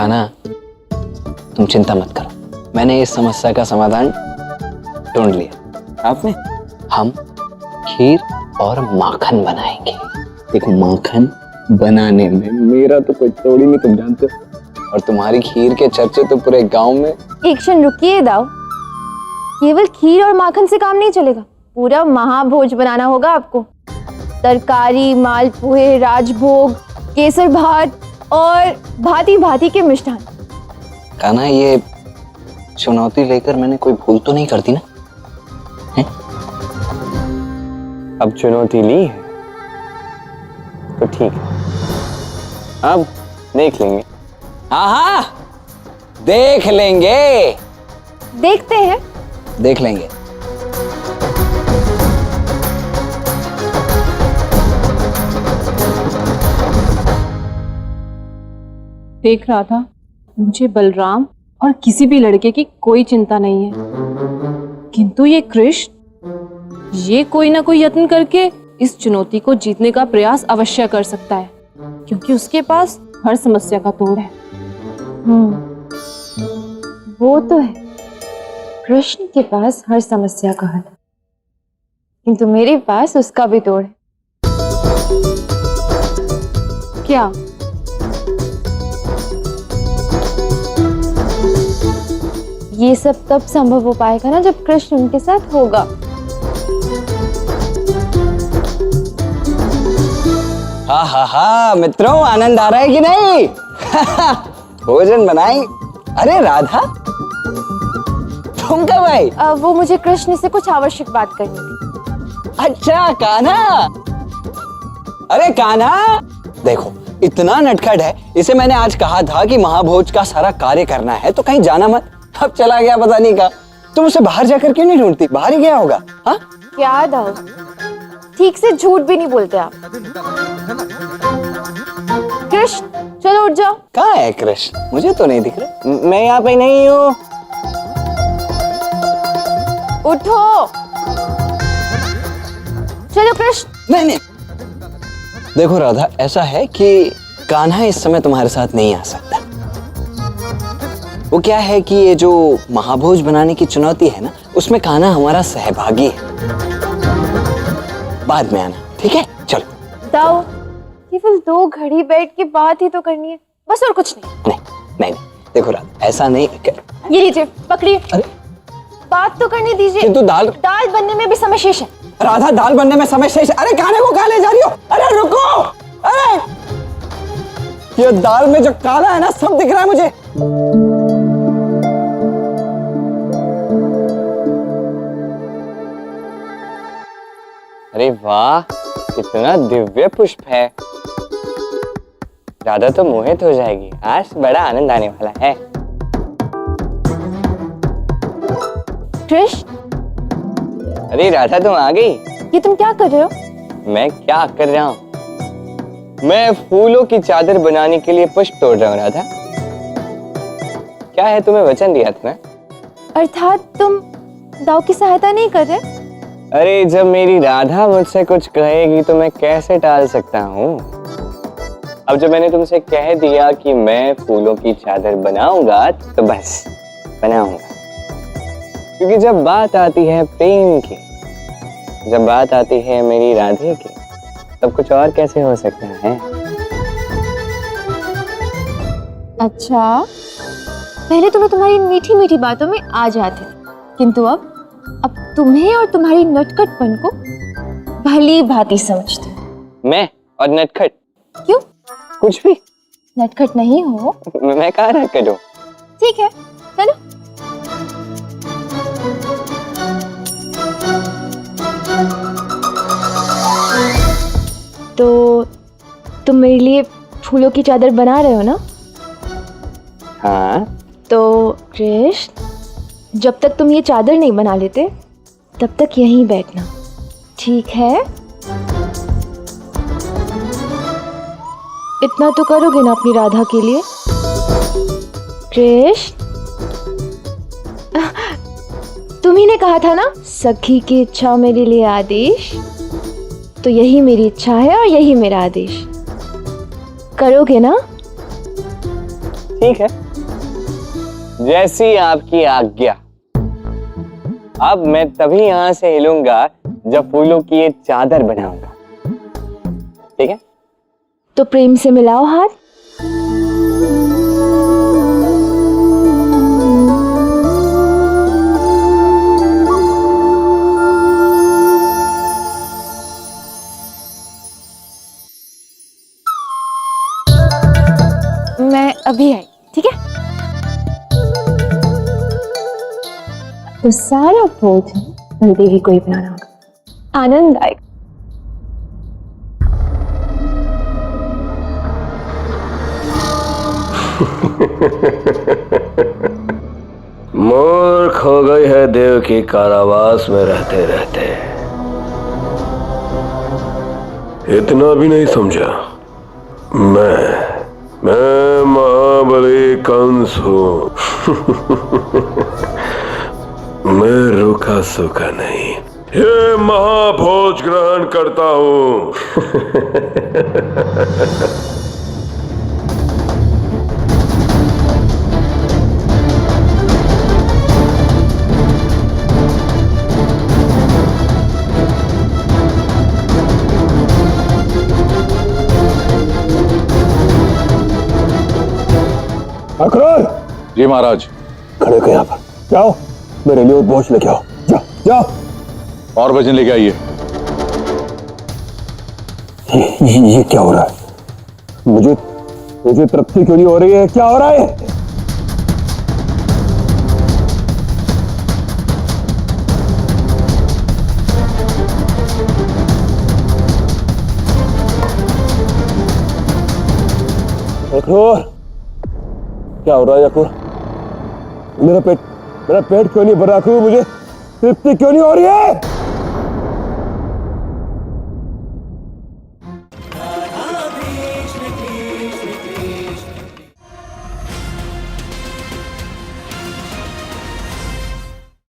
कान्हा, तुम चिंता मत करो, मैंने इस समस्या का समाधान ढूंढ लिया। आपने? हम खीर और माखन बनाएंगे। देखो, माखन बनाने में मेरा तो कोई तोड़ ही नहीं, तुम जानते हो, और तुम्हारी खीर के चर्चे तो पूरे गांव में। एक क्षण रुकिए दाऊ, केवल खीर और माखन से काम नहीं चलेगा, पूरा महाभोज बनाना होगा आपको। तरकारी, मालपुए, राजभोग, केसर भात और भांति भांति के मिष्ठान। कान्हा, ये चुनौती लेकर मैंने कोई भूल तो नहीं कर दी ना? है? अब चुनौती ली है तो ठीक है, अब देख लेंगे। हाँ, देख लेंगे। देखते हैं। देख लेंगे। देख रहा था, मुझे बलराम और किसी भी लड़के की कोई चिंता नहीं है, किंतु ये कृष्ण, ये कोई ना कोई यत्न करके इस चुनौती को जीतने का प्रयास अवश्य कर सकता है, क्योंकि उसके पास हर समस्या का तोड़ है। वो तो है, कृष्ण के पास हर समस्या का हल, किंतु मेरे पास उसका भी तोड़ है। क्या? ये सब तब संभव हो पाएगा ना जब कृष्ण उनके साथ होगा। हा मित्रों, आनंद आ रहा है कि नहीं? भोजन बनाई। अरे राधा, तुम कब आई? वो मुझे कृष्ण से कुछ आवश्यक बात करनी थी। अच्छा कान्हा। अरे कान्हा, देखो इतना नटखट है, इसे मैंने आज कहा था कि महाभोज का सारा कार्य करना है तो कहीं जाना मत। अब चला गया पता नहीं कहाँ। तुम उसे बाहर जाकर क्यों नहीं ढूंढती? बाहर ही गया होगा। हाँ, क्या दाऊ, ठीक से झूठ भी नहीं बोलते आप। कृष्ण, चलो उठ जाओ। कहाँ है कृष्ण? मुझे तो नहीं दिख रहा। मैं यहाँ पे नहीं हूँ। उठो, चलो कृष्ण। नहीं। देखो राधा, ऐसा है कि कान्हा इस समय तुम्हारे साथ नहीं आ सकता। वो क्या है कि ये जो महाभोज बनाने की चुनौती है ना, उसमें कान्हा हमारा सहभागी है। बाद में आना, ठीक है? चलो। दाऊ, केवल 2 घड़ी बैठ के बात ही तो करनी है, बस, और कुछ नहीं। नहीं। देखो राधा, ऐसा नहीं कर... ये लीजिए, पकड़िए। अरे, बात तो करने दीजिए। किंतु दाल बनने में भी समय शेष है। राधा, दाल बनने में समय शेष। अरे कान्हे को कहाँ ले जा रही हो? अरे रुको। अरे, ये दाल में जो काला है ना, सब दिख रहा है मुझे। अरे वाह, कितना दिव्य पुष्प है। राधा तो मोहित हो जाएगी, आज बड़ा आनंद आने वाला है। कृष्ण, अरे राधा, तुम आ गई? ये तुम क्या कर रहे हो? मैं क्या कर रहा हूँ? मैं फूलों की चादर बनाने के लिए पुष्प तोड़ रहा हूँ राधा। क्या है, तुम्हें वचन दिया था ना? अर्थात तुम दाऊ की सहायता नहीं कर रहे? अरे, जब मेरी राधा मुझसे कुछ कहेगी तो मैं कैसे टाल सकता हूँ। अब जब मैंने तुमसे कह दिया कि मैं फूलों की चादर बनाऊंगा तो बस बनाऊंगा, क्योंकि जब बात आती है प्रेम की, जब बात आती है मेरी राधे की, तब कुछ और कैसे हो सकता है। अच्छा, पहले तो मैं तुम्हारी मीठी मीठी बातों में आ जाती, किंतु अब तुम्हें और तुम्हारी नटखटपन को भली भांति समझती हूँ। मैं और नटखट? क्यों? कुछ भी नटखट नहीं हो। मैं कहाँ नटखट हूँ? ठीक है, चलो। तो तुम मेरे लिए फूलों की चादर बना रहे हो ना? हाँ। तो कृष्ण, जब तक तुम ये चादर नहीं बना लेते तब तक यहीं बैठना, ठीक है? इतना तो करोगे ना अपनी राधा के लिए? कृष्ण, तुम्ही ने कहा था ना, सखी की इच्छा मेरे लिए आदेश, तो यही मेरी इच्छा है और यही मेरा आदेश। करोगे ना? ठीक है, जैसी आपकी आज्ञा। अब मैं तभी यहां से हिलूंगा जब फूलों की ये चादर बनाऊंगा, ठीक है? तो प्रेम से मिलाओ हाथ। मैं अभी आई, ठीक है? तो सारा बोझ देवी को ही बनाना होगा। आनंददायक। मूर्ख हो गई है देव की कारावास में रहते रहते। इतना भी नहीं समझा। मैं महाबली कंस हूं। मैं रूखा सूखा नहीं, ये महाभोज ग्रहण करता हूं। अकरार, जी महाराज। खड़े हो यहाँ पर। जाओ, मेरे लिए भोज लेके आओ। जाओ जाओ। और भजन लेके आइए। ये क्या हो रहा है? मुझे तृप्ति क्यों नहीं हो रही है? क्या हो रहा है? अकरार, क्या हो रहा है अकरार? मेरा पेट क्यों नहीं भरा? मुझे तृप्ति क्यों नहीं हो रही है?